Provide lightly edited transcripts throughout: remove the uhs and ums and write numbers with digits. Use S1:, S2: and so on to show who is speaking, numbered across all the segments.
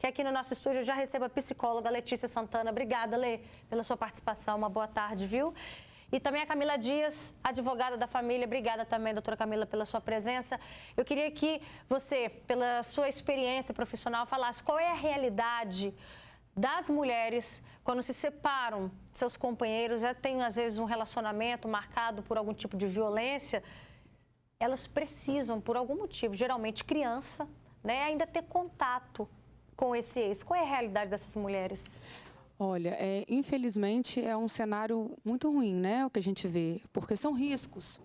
S1: que aqui no nosso estúdio eu já recebo a psicóloga Letícia Santana. Obrigada, Lê, pela sua participação. Uma boa tarde, viu? E também a Camila Dias, advogada da família. Obrigada também, doutora Camila, pela sua presença. Eu queria que você, pela sua experiência profissional, falasse qual é a realidade das mulheres quando se separam de seus companheiros, já tem às vezes um relacionamento marcado por algum tipo de violência, elas precisam, por algum motivo, geralmente criança, né, ainda ter contato com esse ex. Qual é a realidade dessas mulheres?
S2: Olha, infelizmente é um cenário muito ruim, né, o que a gente vê, porque são riscos,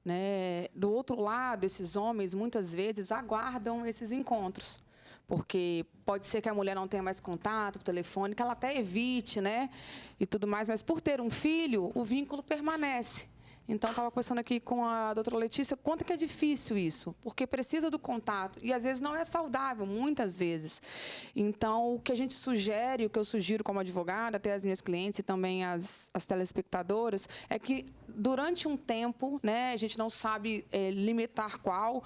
S2: né? Do outro lado, esses homens muitas vezes aguardam esses encontros, porque pode ser que a mulher não tenha mais contato por telefone, que ela até evite, né, e tudo mais, mas por ter um filho, o vínculo permanece. Então, estava conversando aqui com a doutora Letícia, quanto que é difícil isso, porque precisa do contato, e às vezes não é saudável, muitas vezes. Então, o que a gente sugere, o que eu sugiro como advogada, até as minhas clientes e também as telespectadoras, é que durante um tempo, né, a gente não sabe limitar qual,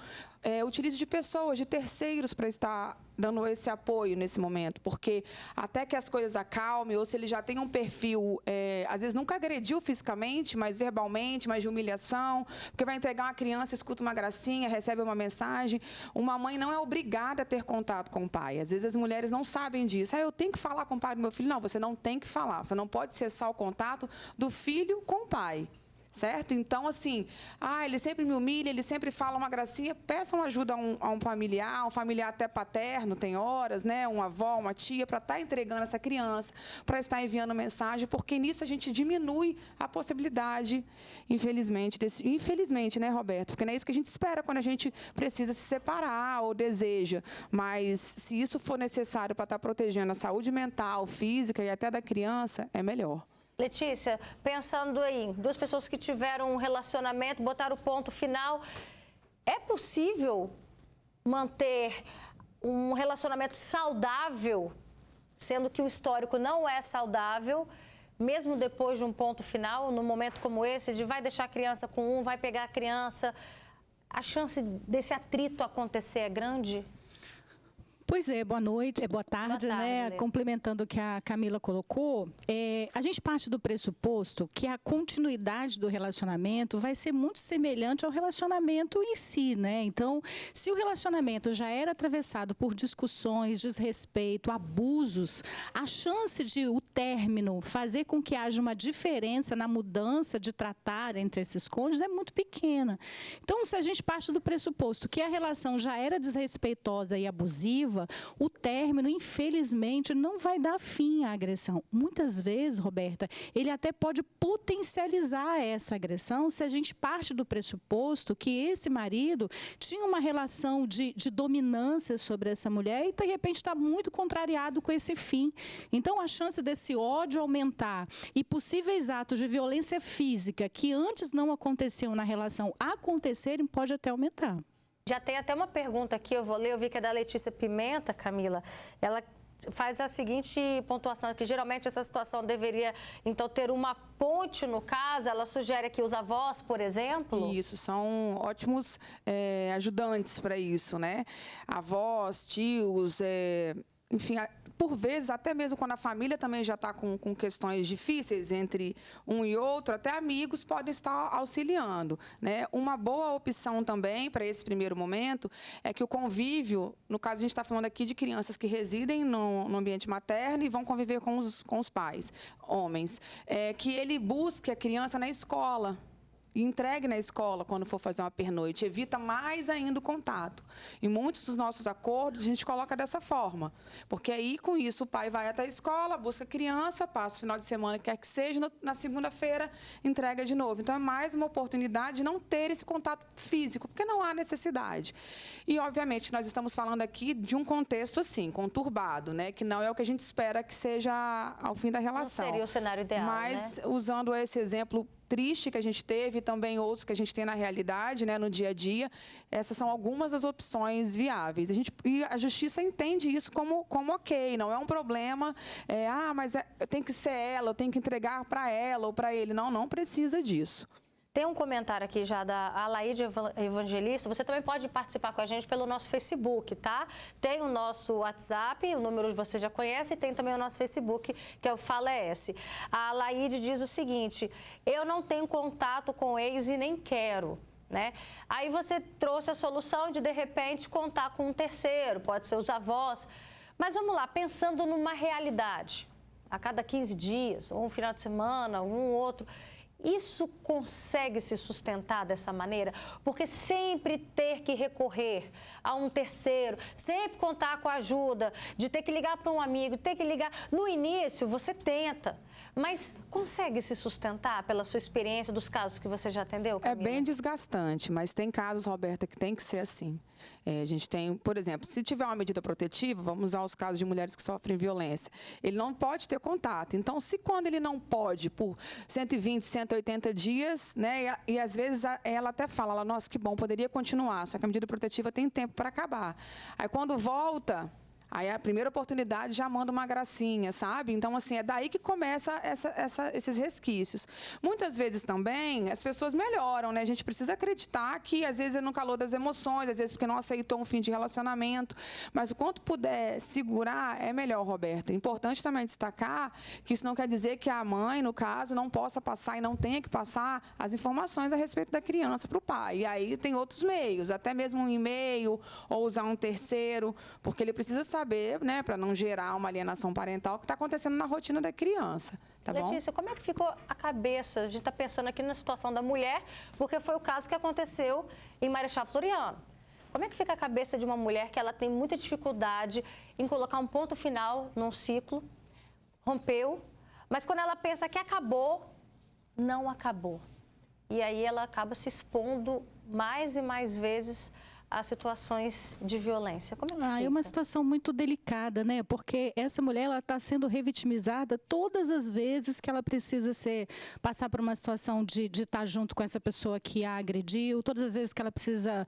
S2: utilize de pessoas, de terceiros para estar dando esse apoio nesse momento, porque até que as coisas acalmem, ou se ele já tem um perfil, às vezes nunca agrediu fisicamente, mas verbalmente, mas de humilhação, porque vai entregar uma criança, escuta uma gracinha, recebe uma mensagem. Uma mãe não é obrigada a ter contato com o pai. Às vezes as mulheres não sabem disso. Eu tenho que falar com o pai do meu filho. Não, você não tem que falar. Você não pode cessar o contato do filho com o pai. Certo? Então, assim, ele sempre me humilha, ele sempre fala uma gracinha, peçam ajuda a um familiar até paterno, tem horas, né? Uma avó, uma tia, para estar entregando essa criança, para estar enviando mensagem, porque nisso a gente diminui a possibilidade, infelizmente, né, Roberto? Porque não é isso que a gente espera quando a gente precisa se separar ou deseja, mas se isso for necessário para estar protegendo a saúde mental, física e até da criança, é melhor.
S1: Letícia, pensando aí, duas pessoas que tiveram um relacionamento, botaram o ponto final, é possível manter um relacionamento saudável, sendo que o histórico não é saudável, mesmo depois de um ponto final, num momento como esse, de vai deixar a criança com um, vai pegar a criança, a chance desse atrito acontecer é grande?
S3: Pois é, boa noite, boa tarde, né?
S1: Lê.
S3: Complementando o que a Camila colocou, a gente parte do pressuposto que a continuidade do relacionamento vai ser muito semelhante ao relacionamento em si, né? Então, se o relacionamento já era atravessado por discussões, desrespeito, abusos, a chance de o término fazer com que haja uma diferença na mudança de tratar entre esses cônjuges é muito pequena. Então, se a gente parte do pressuposto que a relação já era desrespeitosa e abusiva, o término, infelizmente, não vai dar fim à agressão. Muitas vezes, Roberta, ele até pode potencializar essa agressão se a gente parte do pressuposto que esse marido tinha uma relação de dominância sobre essa mulher e, de repente, está muito contrariado com esse fim. Então, a chance desse ódio aumentar e possíveis atos de violência física que antes não aconteciam na relação acontecerem pode até aumentar.
S1: Já tem até uma pergunta aqui, eu vou ler, eu vi que é da Letícia Pimenta, Camila. Ela faz a seguinte pontuação, que geralmente essa situação deveria, então, ter uma ponte no caso. Ela sugere aqui os avós, por exemplo.
S2: Isso, são ótimos ajudantes para isso, né? Avós, tios, enfim, por vezes, até mesmo quando a família também já está com questões difíceis entre um e outro, até amigos podem estar auxiliando, né? Uma boa opção também para esse primeiro momento é que o convívio, no caso a gente está falando aqui de crianças que residem no ambiente materno e vão conviver com os pais, homens, que ele busque a criança na escola. E entregue na escola quando for fazer uma pernoite, evita mais ainda o contato. Em muitos dos nossos acordos, a gente coloca dessa forma, porque aí, com isso, o pai vai até a escola, busca a criança, passa o final de semana, quer que seja, na segunda-feira, entrega de novo. Então, é mais uma oportunidade de não ter esse contato físico, porque não há necessidade. E, obviamente, nós estamos falando aqui de um contexto, assim, conturbado, né? Que não é o que a gente espera que seja ao fim da relação.
S1: Não seria o cenário ideal,
S2: mas,
S1: né?
S2: Usando esse exemplo triste que a gente teve e também outros que a gente tem na realidade, né, no dia a dia, essas são algumas das opções viáveis. E a justiça entende isso como ok, não é um problema, mas tem que ser ela, eu tenho que entregar para ela ou para ele. Não, não precisa disso.
S1: Tem um comentário aqui já da Alaide Evangelista. Você também pode participar com a gente pelo nosso Facebook, tá? Tem o nosso WhatsApp, o número você já conhece, e tem também o nosso Facebook, que é o Fala ES. A Alaide diz o seguinte: eu não tenho contato com ex e nem quero. Né? Aí você trouxe a solução de repente, contar com um terceiro, pode ser os avós. Mas vamos lá, pensando numa realidade, a cada 15 dias, ou um final de semana, um outro... Isso consegue se sustentar dessa maneira? Porque sempre ter que recorrer a um terceiro, sempre contar com a ajuda, de ter que ligar para um amigo, ter que ligar... No início, você tenta, mas consegue se sustentar pela sua experiência dos casos que você já atendeu, Camila?
S2: É bem desgastante, mas tem casos, Roberta, que tem que ser assim. A gente tem, por exemplo, se tiver uma medida protetiva, vamos usar os casos de mulheres que sofrem violência, ele não pode ter contato. Então, se quando ele não pode, por 120, 180 dias, né, e às vezes ela até fala, nossa, que bom, poderia continuar, só que a medida protetiva tem tempo para acabar. Aí, quando volta... Aí, a primeira oportunidade já manda uma gracinha, sabe? Então, assim, é daí que começa esses resquícios. Muitas vezes também as pessoas melhoram, né? A gente precisa acreditar que, às vezes, é no calor das emoções, às vezes porque não aceitou um fim de relacionamento. Mas o quanto puder segurar, é melhor, Roberta. É importante também destacar que isso não quer dizer que a mãe, no caso, não possa passar e não tenha que passar as informações a respeito da criança para o pai. E aí tem outros meios, até mesmo um e-mail ou usar um terceiro, porque ele precisa saber, né, para não gerar uma alienação parental que está acontecendo na rotina da criança, tá bom?
S1: Letícia, como é que ficou a cabeça? A gente está pensando aqui na situação da mulher, porque foi o caso que aconteceu em Marechal Floriano. Como é que fica a cabeça de uma mulher que ela tem muita dificuldade em colocar um ponto final num ciclo, rompeu, mas quando ela pensa que acabou, não acabou. E aí ela acaba se expondo mais e mais vezes a situações de violência. Como é que fica?
S3: É uma situação muito delicada, né? Porque essa mulher ela está sendo revitimizada todas as vezes que ela precisa passar por uma situação de estar junto com essa pessoa que a agrediu, todas as vezes que ela precisa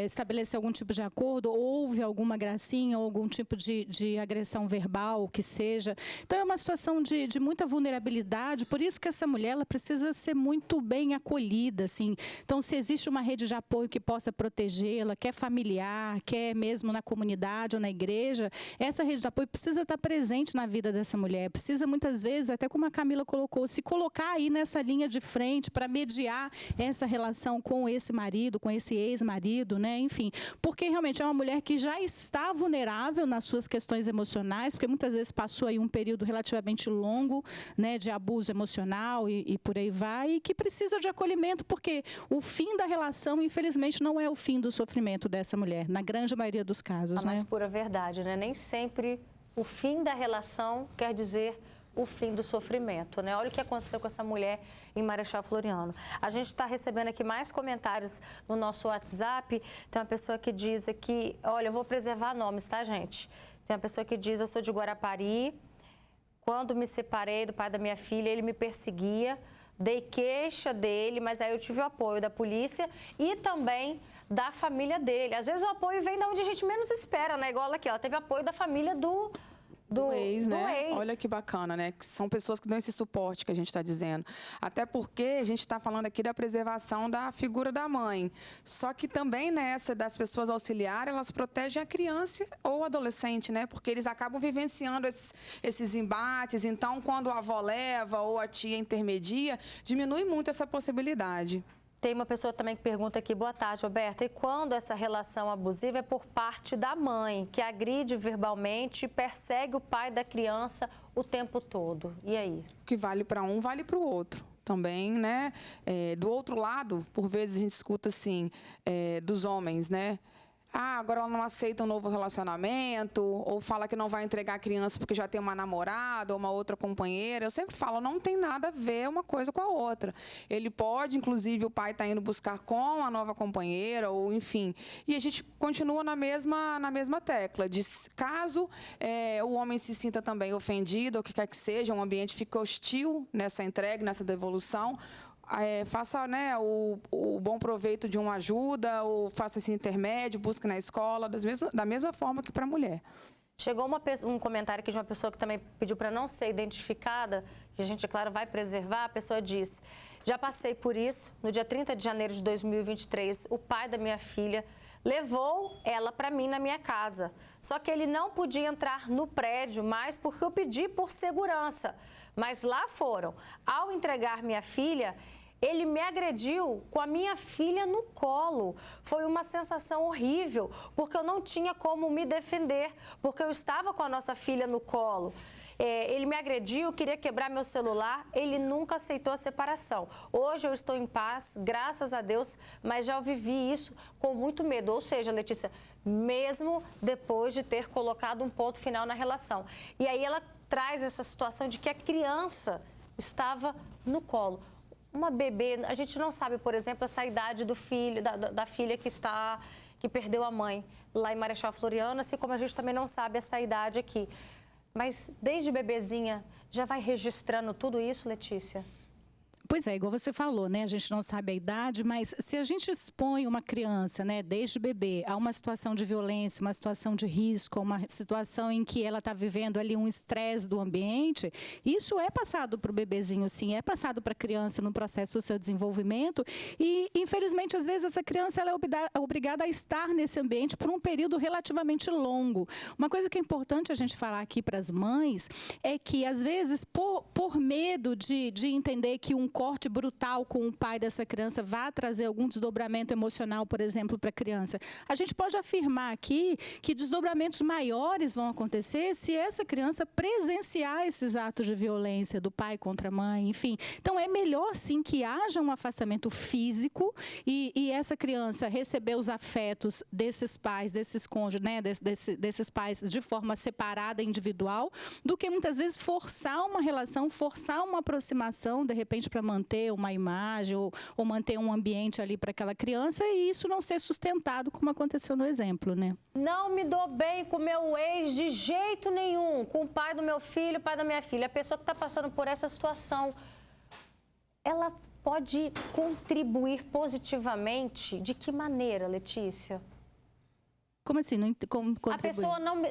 S3: estabelecer algum tipo de acordo, houve alguma gracinha ou algum tipo de agressão verbal, que seja. Então é uma situação de muita vulnerabilidade, por isso que essa mulher ela precisa ser muito bem acolhida, assim. Então, se existe uma rede de apoio que possa proteger, quer familiar, quer mesmo na comunidade ou na igreja, essa rede de apoio precisa estar presente na vida dessa mulher, precisa muitas vezes, até como a Camila colocou, se colocar aí nessa linha de frente para mediar essa relação com esse marido, com esse ex-marido, né? Enfim, porque realmente é uma mulher que já está vulnerável nas suas questões emocionais, porque muitas vezes passou aí um período relativamente longo, né, de abuso emocional e por aí vai, e que precisa de acolhimento, porque o fim da relação, infelizmente, não é o fim do sofrimento dessa mulher, na grande maioria dos casos,
S1: A mais pura verdade, né? Nem sempre o fim da relação quer dizer o fim do sofrimento, né? Olha o que aconteceu com essa mulher em Marechal Floriano. A gente está recebendo aqui mais comentários no nosso WhatsApp. Tem uma pessoa que diz aqui, olha, eu vou preservar nomes, tá, gente? Tem uma pessoa que diz, eu sou de Guarapari, quando me separei do pai da minha filha, ele me perseguia, dei queixa dele, mas aí eu tive o apoio da polícia e também da família dele. Às vezes o apoio vem de onde a gente menos espera, né? Igual aqui, ela teve apoio da família do
S2: ex, né?
S1: ex.
S2: Olha que bacana, né? Que são pessoas que dão esse suporte que a gente está dizendo. Até porque a gente está falando aqui da preservação da figura da mãe. Só que também nessa das pessoas auxiliares, elas protegem a criança ou o adolescente, né? Porque eles acabam vivenciando esses embates. Então, quando a avó leva ou a tia intermedia, diminui muito essa possibilidade.
S1: Tem uma pessoa também que pergunta aqui, boa tarde, Roberta, e quando essa relação abusiva é por parte da mãe, que agride verbalmente e persegue o pai da criança o tempo todo? E aí?
S2: O que vale para um, vale para o outro. Também, né? Do outro lado, por vezes a gente escuta assim, dos homens, né? Agora ela não aceita um novo relacionamento, ou fala que não vai entregar a criança porque já tem uma namorada ou uma outra companheira. Eu sempre falo, não tem nada a ver uma coisa com a outra. Ele pode, inclusive, o pai está indo buscar com a nova companheira, ou enfim. E a gente continua na mesma tecla, de caso o homem se sinta também ofendido, ou o que quer que seja, um ambiente fica hostil nessa entrega, nessa devolução, faça, né, o bom proveito de uma ajuda, ou faça esse intermédio, busque na escola, da mesma forma que para a mulher.
S1: Chegou um comentário aqui de uma pessoa que também pediu para não ser identificada, que a gente, é claro, vai preservar. A pessoa diz: já passei por isso. No dia 30 de janeiro de 2023, o pai da minha filha levou ela para mim na minha casa. Só que ele não podia entrar no prédio mais porque eu pedi por segurança. Mas lá foram. Ao entregar minha filha, ele me agrediu com a minha filha no colo. Foi uma sensação horrível, porque eu não tinha como me defender, porque eu estava com a nossa filha no colo. Ele me agrediu, queria quebrar meu celular, ele nunca aceitou a separação. Hoje eu estou em paz, graças a Deus, mas já vivi isso com muito medo. Ou seja, Letícia, mesmo depois de ter colocado um ponto final na relação. E aí ela traz essa situação de que a criança estava no colo. Uma bebê, a gente não sabe, por exemplo, essa idade do filho, da filha que perdeu a mãe lá em Marechal Floriano, assim como a gente também não sabe essa idade aqui. Mas desde bebezinha já vai registrando tudo isso, Letícia?
S3: Pois é, igual você falou, né? A gente não sabe a idade, mas se a gente expõe uma criança, né, desde bebê, a uma situação de violência, uma situação de risco, uma situação em que ela está vivendo ali um estresse do ambiente, isso é passado para o bebezinho, sim, é passado para a criança no processo do seu desenvolvimento e, infelizmente, às vezes essa criança ela é obrigada a estar nesse ambiente por um período relativamente longo. Uma coisa que é importante a gente falar aqui para as mães é que, às vezes, por medo de entender que um corte brutal com o pai dessa criança vai trazer algum desdobramento emocional, por exemplo, para a criança. A gente pode afirmar aqui que desdobramentos maiores vão acontecer se essa criança presenciar esses atos de violência do pai contra a mãe, enfim. Então, é melhor, sim, que haja um afastamento físico e essa criança receber os afetos desses pais, desses cônjuges, né, desses pais de forma separada, individual, do que muitas vezes forçar uma relação, forçar uma aproximação, de repente, para manter uma imagem ou manter um ambiente ali para aquela criança e isso não ser sustentado como aconteceu no exemplo, né?
S1: Não me dou bem com meu ex de jeito nenhum, com o pai do meu filho, o pai da minha filha. A pessoa que está passando por essa situação, ela pode contribuir positivamente? De que maneira, Letícia?
S3: Como assim? Como contribuir?
S1: A pessoa não...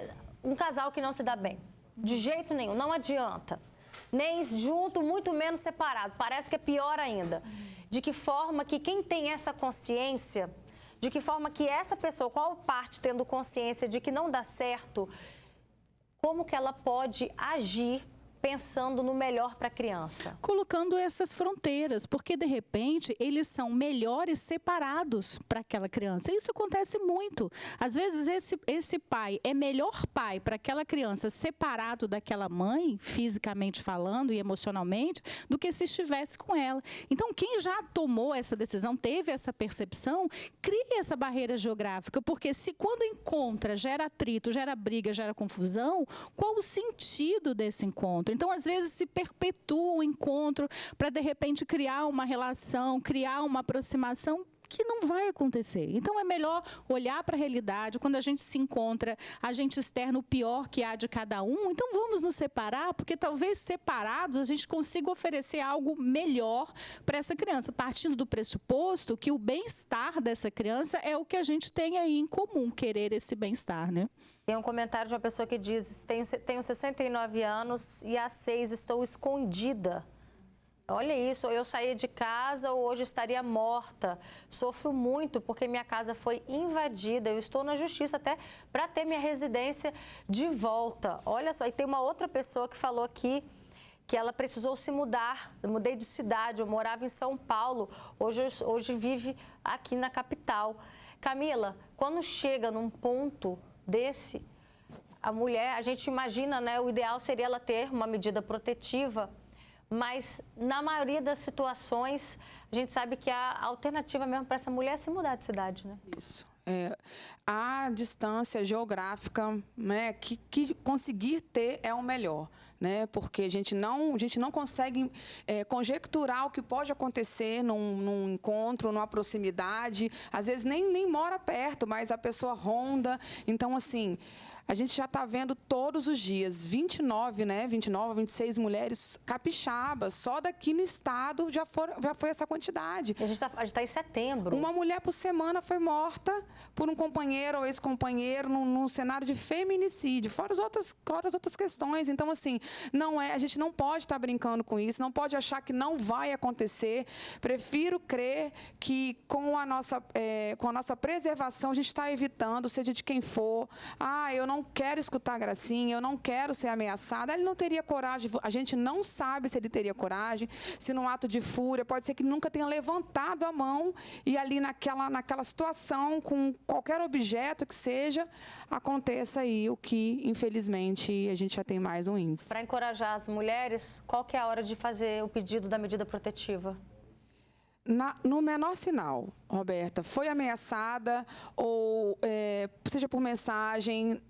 S1: Um casal que não se dá bem, de jeito nenhum, não adianta. Nem junto, muito menos separado. Parece que é pior ainda. De que forma que quem tem essa consciência, de que forma que essa pessoa, qual parte tendo consciência de que não dá certo, como que ela pode agir pensando no melhor para a criança?
S3: Colocando essas fronteiras, porque de repente eles são melhores separados para aquela criança. Isso acontece muito. Às vezes esse pai é melhor pai para aquela criança separado daquela mãe, fisicamente falando e emocionalmente, do que se estivesse com ela. Então, quem já tomou essa decisão, teve essa percepção, cria essa barreira geográfica, porque se quando encontra gera atrito, gera briga, gera confusão, qual o sentido desse encontro? Então, às vezes, se perpetua o encontro para, de repente, criar uma relação, criar uma aproximação que não vai acontecer. Então, é melhor olhar para a realidade. Quando a gente se encontra, a gente externa o pior que há de cada um. Então, vamos nos separar, porque talvez separados a gente consiga oferecer algo melhor para essa criança, partindo do pressuposto que o bem-estar dessa criança é o que a gente tem aí em comum, querer esse bem-estar, né?
S1: Tem um comentário de uma pessoa que diz: tenho 69 anos e há 6 estou escondida. Olha isso, eu saí de casa ou hoje estaria morta. Sofro muito porque minha casa foi invadida. Eu estou na justiça até para ter minha residência de volta. Olha só, e tem uma outra pessoa que falou aqui que ela precisou se mudar. Eu mudei de cidade, eu morava em São Paulo. Hoje vive aqui na capital. Camila, quando chega num ponto desse, a mulher, a gente imagina, né, o ideal seria ela ter uma medida protetiva, mas na maioria das situações a gente sabe que a alternativa mesmo para essa mulher é se mudar de cidade, né?
S2: Isso. A distância geográfica, né, que conseguir ter é o melhor, né? Porque a gente não consegue conjecturar o que pode acontecer num encontro, numa proximidade. Às vezes nem mora perto, mas a pessoa ronda. Então, assim, a gente já está vendo todos os dias 29, né, 29, 26 mulheres capixabas, só daqui no estado já foi essa quantidade.
S1: A gente está em setembro.
S2: Uma mulher por semana foi morta por um companheiro ou ex-companheiro num cenário de feminicídio, fora as outras questões. Então, assim, a gente não pode estar brincando com isso, não pode achar que não vai acontecer. Prefiro crer que com a nossa preservação a gente está evitando, seja de quem for. Eu não quero escutar a Gracinha, eu não quero ser ameaçada. Ele não teria coragem, a gente não sabe se ele teria coragem, se num ato de fúria, pode ser que nunca tenha levantado a mão e ali naquela situação, com qualquer objeto que seja, aconteça aí o que, infelizmente, a gente já tem mais um índice.
S1: Para encorajar as mulheres, qual que é a hora de fazer o pedido da medida protetiva?
S2: No menor sinal, Roberta, foi ameaçada ou seja por mensagem,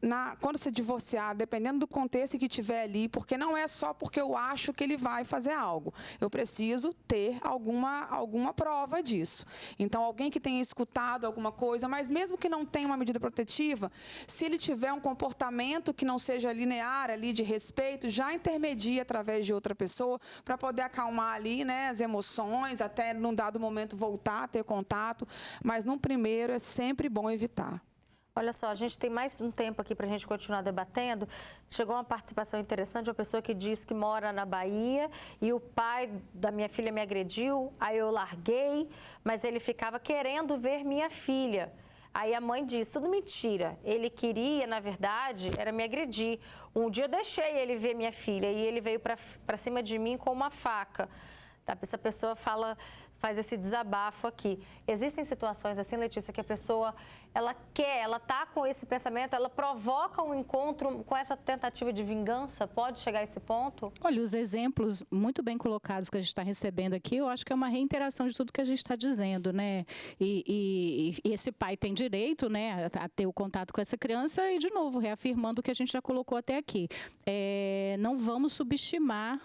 S2: quando se divorciar, dependendo do contexto que tiver ali, porque não é só porque eu acho que ele vai fazer algo. Eu preciso ter alguma prova disso. Então, alguém que tenha escutado alguma coisa, mas mesmo que não tenha uma medida protetiva, se ele tiver um comportamento que não seja linear ali de respeito, já intermedia através de outra pessoa para poder acalmar ali, né, as emoções, até num dado momento voltar a ter contato, mas no primeiro é sempre bom evitar.
S1: Olha só, a gente tem mais um tempo aqui para a gente continuar debatendo. Chegou uma participação interessante de uma pessoa que diz que mora na Bahia e o pai da minha filha me agrediu, aí eu larguei, mas ele ficava querendo ver minha filha. Aí a mãe disse, tudo mentira, ele queria, na verdade, era me agredir. Um dia eu deixei ele ver minha filha e ele veio para cima de mim com uma faca. Essa pessoa faz esse desabafo aqui. Existem situações assim, Letícia, que a pessoa, ela está com esse pensamento, ela provoca um encontro com essa tentativa de vingança? Pode chegar a esse ponto?
S3: Olha, os exemplos muito bem colocados que a gente está recebendo aqui, eu acho que é uma reiteração de tudo que a gente está dizendo, né? E esse pai tem direito, né, a ter o contato com essa criança e, de novo, reafirmando o que a gente já colocou até aqui. Não vamos subestimar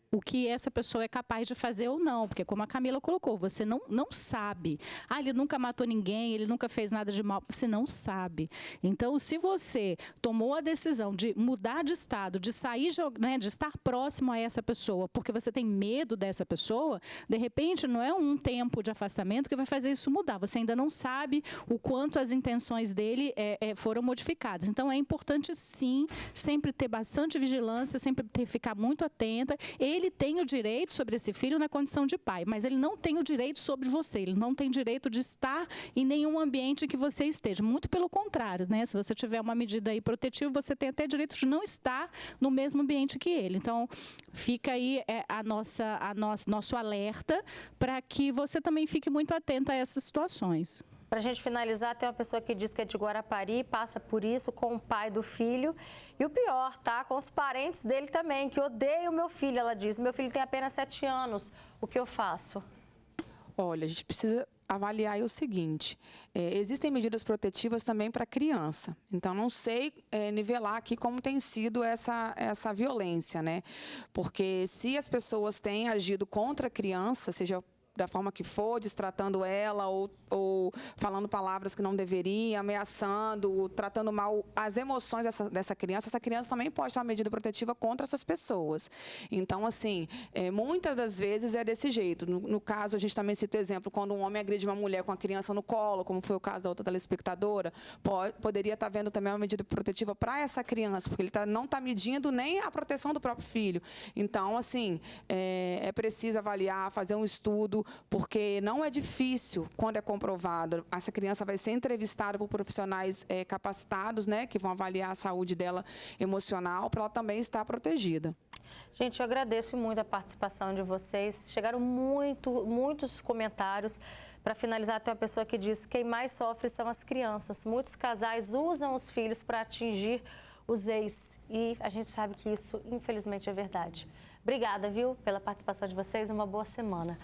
S3: o que essa pessoa é capaz de fazer ou não, porque como a Camila colocou, você não sabe. Ele nunca matou ninguém, ele nunca fez nada de mal, você não sabe. Então, se você tomou a decisão de mudar de estado, de sair, né, de estar próximo a essa pessoa, porque você tem medo dessa pessoa, de repente não é um tempo de afastamento que vai fazer isso mudar. Você ainda não sabe o quanto as intenções dele foram modificadas. Então, é importante, sim, sempre ter bastante vigilância, sempre ficar muito atenta. Ele tem o direito sobre esse filho na condição de pai, mas ele não tem o direito sobre você, ele não tem direito de estar em nenhum ambiente que você esteja. Muito pelo contrário, né? Se você tiver uma medida aí protetiva, você tem até direito de não estar no mesmo ambiente que ele. Então, fica aí nosso alerta para que você também fique muito atenta a essas situações.
S1: Para a gente finalizar, tem uma pessoa que diz que é de Guarapari, passa por isso com o pai do filho. E o pior, tá? Com os parentes dele também, que odeiam o meu filho, ela diz. Meu filho tem apenas 7 anos. O que eu faço?
S2: Olha, a gente precisa avaliar aí o seguinte, existem medidas protetivas também para criança. Então, não sei nivelar aqui como tem sido essa violência, né? Porque se as pessoas têm agido contra a criança, seja da forma que for, destratando ela ou falando palavras que não deveria, ameaçando, tratando mal as emoções dessa criança, essa criança também pode ter uma medida protetiva contra essas pessoas. Então, assim, muitas das vezes é desse jeito. No caso, a gente também cita exemplo, quando um homem agride uma mulher com a criança no colo, como foi o caso da outra telespectadora, poderia estar vendo também uma medida protetiva para essa criança, porque ele não está medindo nem a proteção do próprio filho. Então, assim, é preciso avaliar, fazer um estudo, porque não é difícil quando é comprovado. Essa criança vai ser entrevistada por profissionais capacitados, né, que vão avaliar a saúde dela emocional, para ela também estar protegida.
S1: Gente, eu agradeço muito a participação de vocês. Chegaram muitos comentários. Para finalizar, tem uma pessoa que diz que quem mais sofre são as crianças. Muitos casais usam os filhos para atingir os ex. E a gente sabe que isso, infelizmente, é verdade. Obrigada, viu, pela participação de vocês. Uma boa semana.